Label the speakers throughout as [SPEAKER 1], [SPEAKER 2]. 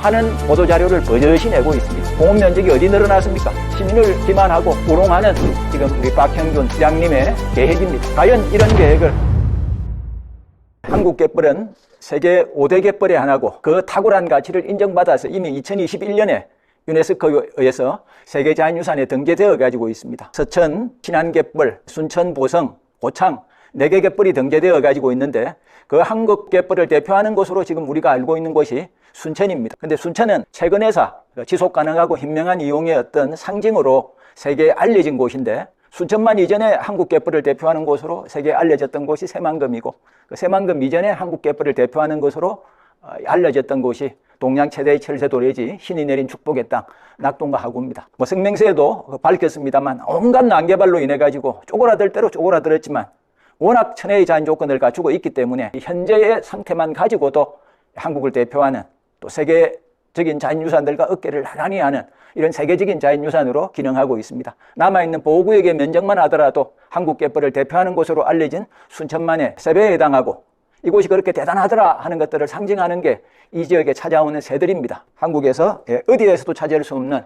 [SPEAKER 1] 하는 보도자료를 버젓이 내고 있습니다. 공업 면적이 어디 늘어났습니까? 시민을 기만하고 우롱하는 지금 우리 박형준 시장님의 계획입니다. 과연 이런 계획을 한국 갯벌은 세계 5대 갯벌의 하나고 그 탁월한 가치를 인정받아서 이미 2021년에 유네스코에 의해서 세계자연유산에 등재되어 가지고 있습니다. 서천, 신안갯벌, 순천, 보성, 고창 4개 갯벌이 등재되어 가지고 있는데 그 한국 갯벌을 대표하는 곳으로 지금 우리가 알고 있는 곳이 순천입니다. 근데 순천은 최근에서 지속 가능하고 현명한 이용의 어떤 상징으로 세계에 알려진 곳인데 순천만 이전에 한국 갯벌을 대표하는 곳으로 세계에 알려졌던 곳이 새만금이고 그 새만금 이전에 한국 갯벌을 대표하는 곳으로 알려졌던 곳이 동양 최대의 철새도래지 신이 내린 축복의 땅 낙동과 하구입니다. 뭐 성명서에도 밝혔습니다만 온갖 난개발로 인해 가지고 쪼그라들 대로 쪼그라들었지만 워낙 천혜의 자연 조건을 갖추고 있기 때문에 현재의 상태만 가지고도 한국을 대표하는 또 세계적인 자연유산들과 어깨를 나란히 하는 이런 세계적인 자연유산으로 기능하고 있습니다. 남아있는 보호구역의 면적만 하더라도 한국 갯벌을 대표하는 곳으로 알려진 순천만의 3배에 해당하고 이곳이 그렇게 대단하더라 하는 것들을 상징하는 게 이 지역에 찾아오는 새들입니다. 한국에서 어디에서도 찾을 수 없는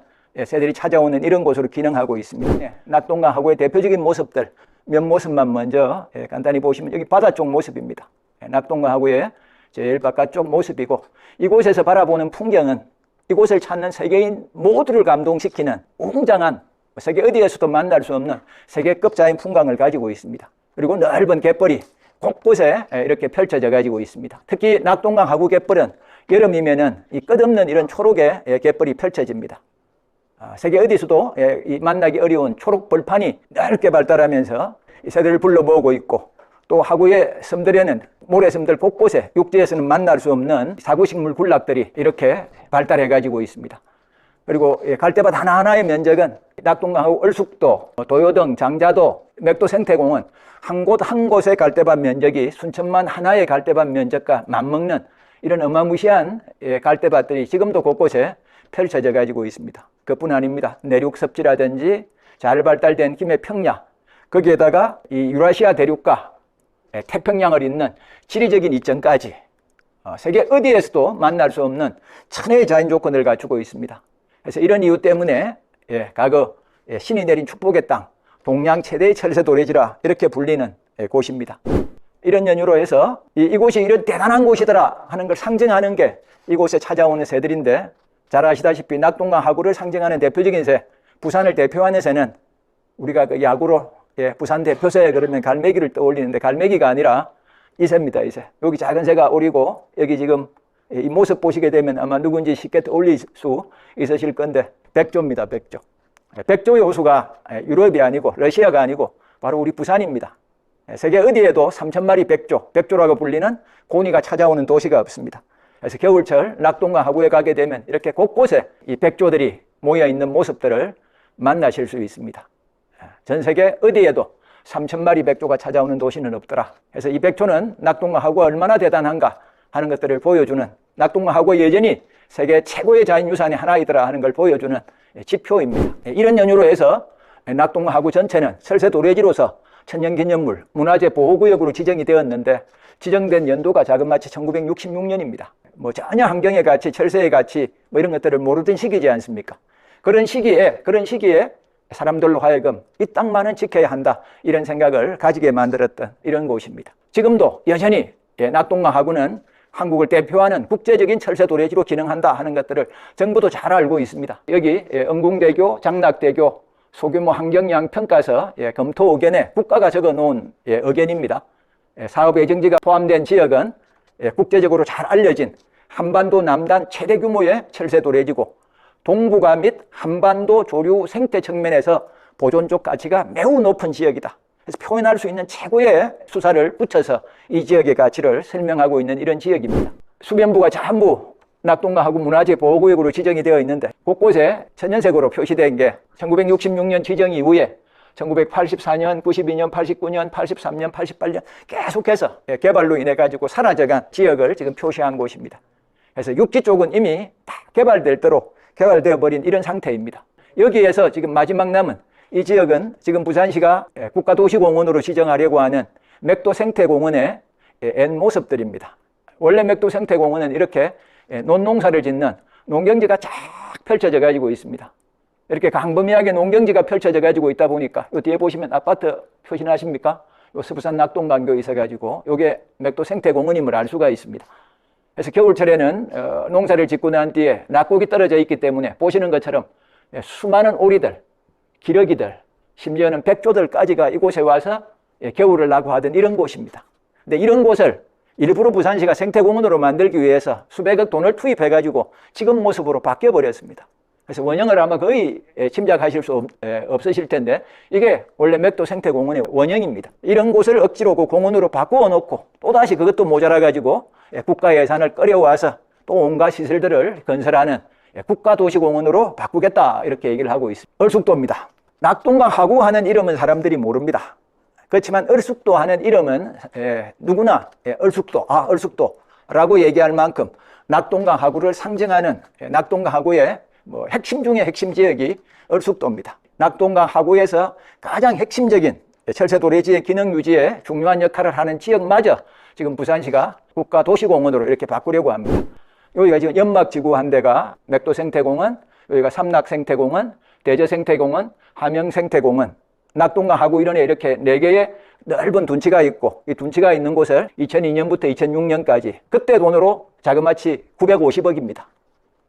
[SPEAKER 1] 새들이 찾아오는 이런 곳으로 기능하고 있습니다. 낙동강 하구의 대표적인 모습들 몇 모습만 먼저 간단히 보시면 여기 바다 쪽 모습입니다. 낙동강 하구의 제일 바깥쪽 모습이고 이곳에서 바라보는 풍경은 이곳을 찾는 세계인 모두를 감동시키는 웅장한 세계 어디에서도 만날 수 없는 세계급 자연 풍광을 가지고 있습니다. 그리고 넓은 갯벌이 곳곳에 이렇게 펼쳐져 가지고 있습니다. 특히 낙동강 하구 갯벌은 여름이면은 이 끝없는 이런 초록의 갯벌이 펼쳐집니다. 세계 어디서도 만나기 어려운 초록 벌판이 넓게 발달하면서 이 새들을 불러 모으고 있고 또 하구의 섬들에는 모래섬들 곳곳에 육지에서는 만날 수 없는 사구식물 군락들이 이렇게 발달해 가지고 있습니다. 그리고 갈대밭 하나하나의 면적은 낙동강하구 얼숙도, 도요등, 장자도, 맥도 생태공원 한 곳 한 곳의 갈대밭 면적이 순천만 하나의 갈대밭 면적과 맞먹는 이런 어마무시한 갈대밭들이 지금도 곳곳에 펼쳐져 가지고 있습니다. 그뿐 아닙니다. 내륙 섭지라든지 잘 발달된 김해 평야 거기에다가 이 유라시아 대륙과 태평양을 잇는 지리적인 이점까지 세계 어디에서도 만날 수 없는 천혜의 자연 조건을 갖추고 있습니다. 그래서 이런 이유 때문에 과거 신이 내린 축복의 땅 동양 최대의 철새도래지라 이렇게 불리는 곳입니다. 이런 연유로 해서 이곳이 이런 대단한 곳이더라 하는 걸 상징하는 게 이곳에 찾아오는 새들인데 잘 아시다시피 낙동강 하구를 상징하는 대표적인 새 부산을 대표하는 새는 우리가 그 야구로 부산 대표새 그러면 갈매기를 떠올리는데 갈매기가 아니라 이 새입니다. 이 새. 여기 작은 새가 오리고 여기 지금 이 모습 보시게 되면 아마 누군지 쉽게 떠올릴 수 있으실 건데 백조입니다. 백조. 백조의 호수가 유럽이 아니고 러시아가 아니고 바로 우리 부산입니다. 세계 어디에도 3,000마리 백조, 백조라고 불리는 고니가 찾아오는 도시가 없습니다. 그래서 겨울철 낙동강 하구에 가게 되면 이렇게 곳곳에 이 백조들이 모여 있는 모습들을 만나실 수 있습니다. 전 세계 어디에도 3,000마리 백조가 찾아오는 도시는 없더라. 그래서 이 백조는 낙동강 하구가 얼마나 대단한가 하는 것들을 보여주는 낙동강 하구가 여전히 세계 최고의 자연유산의 하나이더라 하는 걸 보여주는 지표입니다. 이런 연유로 해서 낙동강 하구 전체는 철새도래지로서 천년기념물, 문화재 보호구역으로 지정이 되었는데 지정된 연도가 자그마치 1966년입니다. 뭐 전혀 환경의 가치, 철새의 가치 뭐 이런 것들을 모르던 시기지 않습니까? 그런 시기에 사람들로 하여금 이 땅만은 지켜야 한다 이런 생각을 가지게 만들었던 이런 곳입니다. 지금도 여전히 낙동강 하구는 한국을 대표하는 국제적인 철새도래지로 기능한다 하는 것들을 정부도 잘 알고 있습니다. 여기 응궁대교, 장락대교 소규모 환경영향평가서 검토 의견에 국가가 적어놓은 의견입니다. 사업 예정지가 포함된 지역은 국제적으로 잘 알려진 한반도 남단 최대 규모의 철새도래지고 동북아 및 한반도 조류 생태 측면에서 보존적 가치가 매우 높은 지역이다. 그래서 표현할 수 있는 최고의 수사를 붙여서 이 지역의 가치를 설명하고 있는 이런 지역입니다. 수변부가 전부 낙동강 하구 문화재 보호구역으로 지정이 되어 있는데 곳곳에 천연색으로 표시된 게 1966년 지정 이후에 1984년, 92년, 89년, 83년, 88년 계속해서 개발로 인해 가지고 사라져간 지역을 지금 표시한 곳입니다. 그래서 육지 쪽은 이미 다 개발될 대로 개발되어 버린 이런 상태입니다. 여기에서 지금 마지막 남은 이 지역은 지금 부산시가 국가도시공원으로 지정하려고 하는 맥도 생태공원의 옛 모습들입니다. 원래 맥도 생태공원은 이렇게 논농사를 짓는 농경지가 쫙 펼쳐져 가지고 있습니다. 이렇게 광범위하게 농경지가 펼쳐져 가지고 있다 보니까 요 뒤에 보시면 아파트 표시나십니까? 요 서부산 낙동강교 있어가지고 요게 맥도 생태공원임을 알 수가 있습니다. 그래서 겨울철에는 농사를 짓고 난 뒤에 낙곡이 떨어져 있기 때문에 보시는 것처럼 수많은 오리들, 기러기들, 심지어는 백조들까지가 이곳에 와서 겨울을 낙후하던 이런 곳입니다. 근데 이런 곳을 일부러 부산시가 생태공원으로 만들기 위해서 수백억 돈을 투입해가지고 지금 모습으로 바뀌어버렸습니다. 그래서 원형을 아마 거의 짐작하실 수 없으실 텐데 이게 원래 맥도 생태공원의 원형입니다. 이런 곳을 억지로 그 공원으로 바꾸어 놓고 또다시 그것도 모자라가지고 국가 예산을 끌어와서 또 온갖 시설들을 건설하는 국가도시공원으로 바꾸겠다 이렇게 얘기를 하고 있습니다. 얼숙도입니다. 낙동강 하구 하는 이름은 사람들이 모릅니다. 그렇지만 얼숙도 하는 이름은 누구나 얼숙도, 얼숙도라고 얘기할 만큼 낙동강 하구를 상징하는 낙동강 하구의 핵심 중의 핵심 지역이 얼숙도입니다. 낙동강 하구에서 가장 핵심적인 철새도래지의 기능 유지에 중요한 역할을 하는 지역마저 지금 부산시가 국가도시공원으로 이렇게 바꾸려고 합니다. 여기가 지금 연막지구 한 대가 맥도생태공원, 여기가 삼락생태공원, 대저생태공원, 함영생태공원, 낙동강 하구 이런에 이렇게 4개의 넓은 둔치가 있고 이 둔치가 있는 곳을 2002년부터 2006년까지 그때 돈으로 자그마치 950억입니다.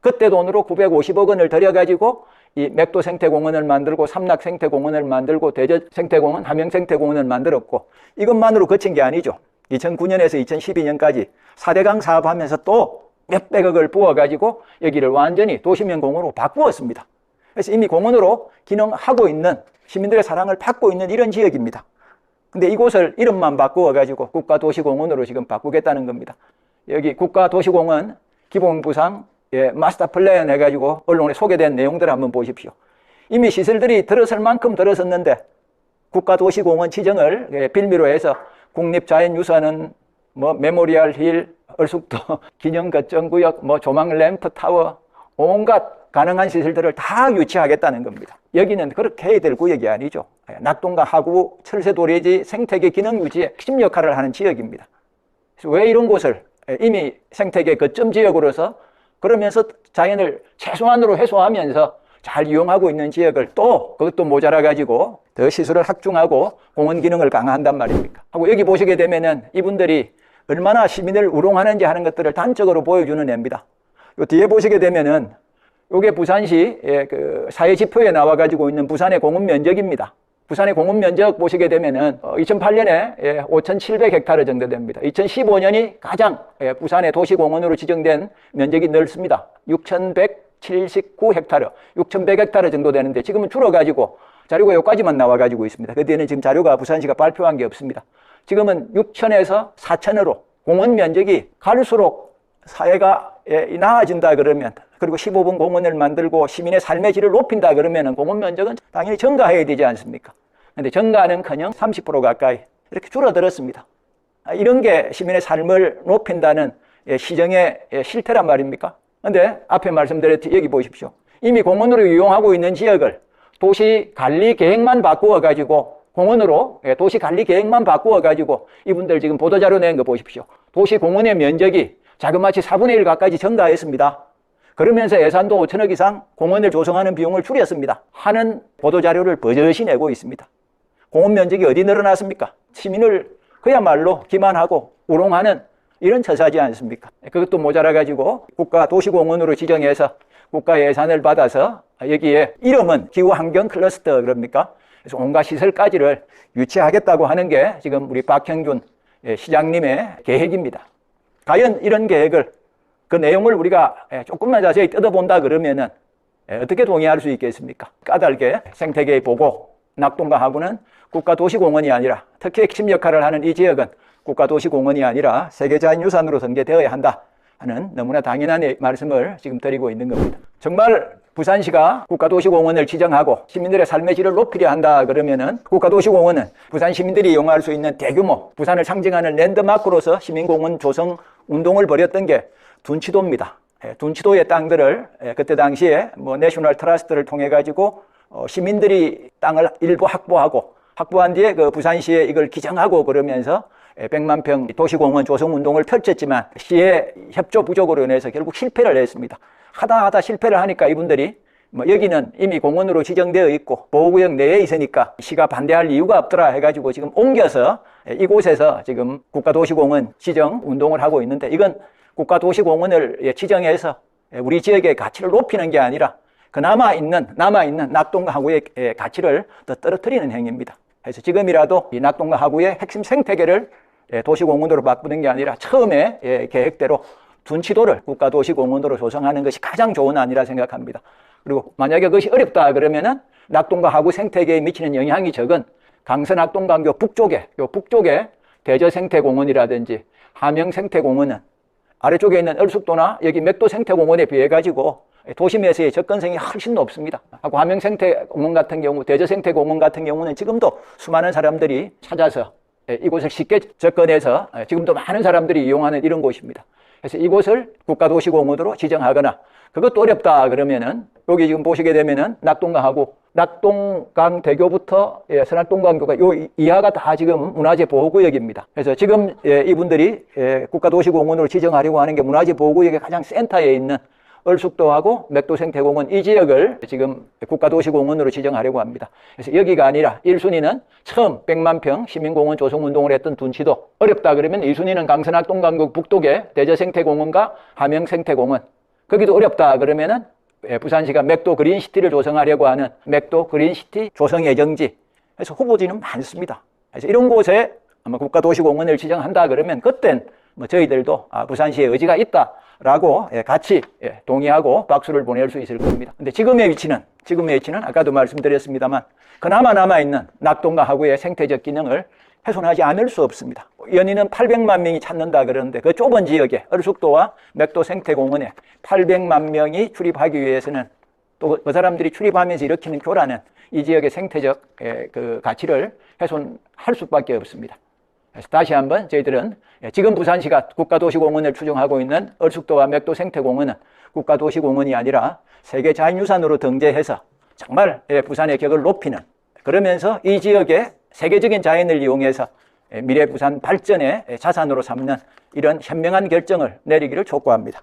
[SPEAKER 1] 그때 돈으로 950억 원을 들여가지고 이 맥도생태공원을 만들고 삼락생태공원을 만들고 대저생태공원, 함영생태공원을 만들었고 이것만으로 그친 게 아니죠. 2009년에서 2012년까지 4대강 사업하면서 또 몇백억을 부어가지고 여기를 완전히 도시면공원으로 바꾸었습니다. 그래서 이미 공원으로 기능하고 있는 시민들의 사랑을 받고 있는 이런 지역입니다. 근데 이곳을 이름만 바꾸어가지고 국가도시공원으로 지금 바꾸겠다는 겁니다. 여기 국가도시공원 기본부상 마스터 플랜 해가지고 언론에 소개된 내용들을 한번 보십시오. 이미 시설들이 들어설 만큼 들어섰는데 국가도시공원 지정을 빌미로 해서 국립자연유산은 메모리얼 힐, 얼숙도 기념거점구역, 조망 램프 타워 온갖 가능한 시설들을 다 유치하겠다는 겁니다. 여기는 그렇게 해야 될 구역이 아니죠. 낙동강 하구 철새도래지 생태계 기능 유지에 핵심 역할을 하는 지역입니다. 그래서 왜 이런 곳을 이미 생태계 거점 지역으로서 그러면서 자연을 최소한으로 해소하면서 잘 이용하고 있는 지역을 또 그것도 모자라가지고 더 시설을 확충하고 공원 기능을 강화한단 말입니까? 하고 여기 보시게 되면은 이분들이 얼마나 시민을 우롱하는지 하는 것들을 단적으로 보여주는 애입니다. 요 뒤에 보시게 되면은 요게 부산시 그 사회지표에 나와가지고 있는 부산의 공원 면적입니다. 부산의 공원 면적 보시게 되면은 2008년에 5,700헥타르 정도 됩니다. 2015년이 가장 부산의 도시공원으로 지정된 면적이 넓습니다. 6,179헥타르, 6,100헥타르 정도 되는데 지금은 줄어가지고 자료가 여기까지만 나와가지고 있습니다. 그 뒤에는 지금 자료가 부산시가 발표한 게 없습니다. 지금은 6,000에서 4,000으로 공원 면적이 갈수록 사회가 나아진다 그러면 그리고 15분 공원을 만들고 시민의 삶의 질을 높인다 그러면 공원 면적은 당연히 증가해야 되지 않습니까? 그런데 증가는커녕 30% 가까이 이렇게 줄어들었습니다. 이런 게 시민의 삶을 높인다는 시정의 실태란 말입니까? 그런데 앞에 말씀드렸듯이 여기 보십시오. 이미 공원으로 이용하고 있는 지역을 도시관리 계획만 바꾸어가지고 공원으로 도시관리 계획만 바꾸어가지고 이분들 지금 보도자료 낸 거 보십시오. 도시공원의 면적이 자그마치 4분의 1 가까이 증가했습니다. 그러면서 예산도 5천억 이상 공원을 조성하는 비용을 줄였습니다. 하는 보도자료를 버젓이 내고 있습니다. 공원 면적이 어디 늘어났습니까? 시민을 그야말로 기만하고 우롱하는 이런 처사지 않습니까? 그것도 모자라가지고 국가도시공원으로 지정해서 국가 예산을 받아서 여기에 이름은 기후환경 클러스터 그럽니까? 그래서 온갖 시설까지를 유치하겠다고 하는 게 지금 우리 박형준 시장님의 계획입니다. 과연 이런 계획을 그 내용을 우리가 조금만 자세히 뜯어본다 그러면은 어떻게 동의할 수 있겠습니까? 까닭에 생태계 보고 낙동강하구는 국가도시공원이 아니라 특히 핵심 역할을 하는 이 지역은 국가도시공원이 아니라 세계자연유산으로 선계되어야 한다 하는 너무나 당연한 말씀을 지금 드리고 있는 겁니다. 정말 부산시가 국가도시공원을 지정하고 시민들의 삶의 질을 높이려 한다 그러면은 국가도시공원은 부산 시민들이 이용할 수 있는 대규모 부산을 상징하는 랜드마크로서 시민공원 조성 운동을 벌였던 게 둔치도입니다. 둔치도의 땅들을 그때 당시에 내셔널 트러스트를 통해 가지고 시민들이 땅을 일부 확보한 뒤에 그 부산시에 이걸 기증하고 그러면서 100만 평 도시공원 조성 운동을 펼쳤지만 시의 협조 부족으로 인해서 결국 실패를 했습니다. 하다 실패를 하니까 이분들이 여기는 이미 공원으로 지정되어 있고 보호구역 내에 있으니까 시가 반대할 이유가 없더라 해가지고 지금 옮겨서 이곳에서 지금 국가도시공원 지정 운동을 하고 있는데, 이건 국가도시공원을 지정해서 우리 지역의 가치를 높이는 게 아니라 그 남아있는 낙동강 하구의 가치를 더 떨어뜨리는 행위입니다. 그래서 지금이라도 이 낙동강 하구의 핵심 생태계를 도시공원으로 바꾸는 게 아니라 처음에 계획대로 둔치도를 국가도시공원으로 조성하는 것이 가장 좋은 안이라 생각합니다. 그리고 만약에 그것이 어렵다 그러면은 낙동강 하구 생태계에 미치는 영향이 적은 강서낙동강교 북쪽에 대저생태공원이라든지 함영생태공원은 아래쪽에 있는 얼숙도나 여기 맥도생태공원에 비해 가지고 도심에서의 접근성이 훨씬 높습니다. 하고 함영생태공원 같은 경우, 대저생태공원 같은 경우는 지금도 수많은 사람들이 찾아서 이곳을 쉽게 접근해서 지금도 많은 사람들이 이용하는 이런 곳입니다. 그래서 이곳을 국가도시공원으로 지정하거나, 그것도 어렵다 그러면은 여기 지금 보시게 되면은 낙동강하고 낙동강대교부터 서낙동강교가 요 이하가 다 지금 문화재 보호구역입니다. 그래서 지금 이분들이 국가도시공원으로 지정하려고 하는 게 문화재 보호구역의 가장 센터에 있는 얼숙도하고 맥도생태공원 이 지역을 지금 국가도시공원으로 지정하려고 합니다. 그래서 여기가 아니라 1순위는 처음 100만 평 시민공원 조성운동을 했던 둔치도, 어렵다 그러면 2순위는 강서낙동강교 북쪽의 대저생태공원과 함영생태공원, 거기도 어렵다 그러면은 부산시가 맥도 그린시티를 조성하려고 하는 맥도 그린시티 조성 예정지, 그래서 후보지는 많습니다. 그래서 이런 곳에 아마 국가도시공원을 지정한다 그러면 그땐 저희들도 부산시의 의지가 있다라고 같이 동의하고 박수를 보낼 수 있을 겁니다. 근데 지금의 위치는 아까도 말씀드렸습니다만 그나마 남아있는 낙동강 하구의 생태적 기능을 훼손하지 않을 수 없습니다. 연인은 800만 명이 찾는다 그러는데 그 좁은 지역에 얼숙도와 맥도 생태공원에 800만 명이 출입하기 위해서는 또 그 사람들이 출입하면서 일으키는 교란은 이 지역의 생태적 그 가치를 훼손할 수밖에 없습니다. 그래서 다시 한번 저희들은 지금 부산시가 국가도시공원을 추정하고 있는 얼숙도와 맥도 생태공원은 국가도시공원이 아니라 세계자연유산으로 등재해서 정말 부산의 격을 높이는, 그러면서 이 지역의 세계적인 자연을 이용해서 미래 부산 발전의 자산으로 삼는 이런 현명한 결정을 내리기를 촉구합니다.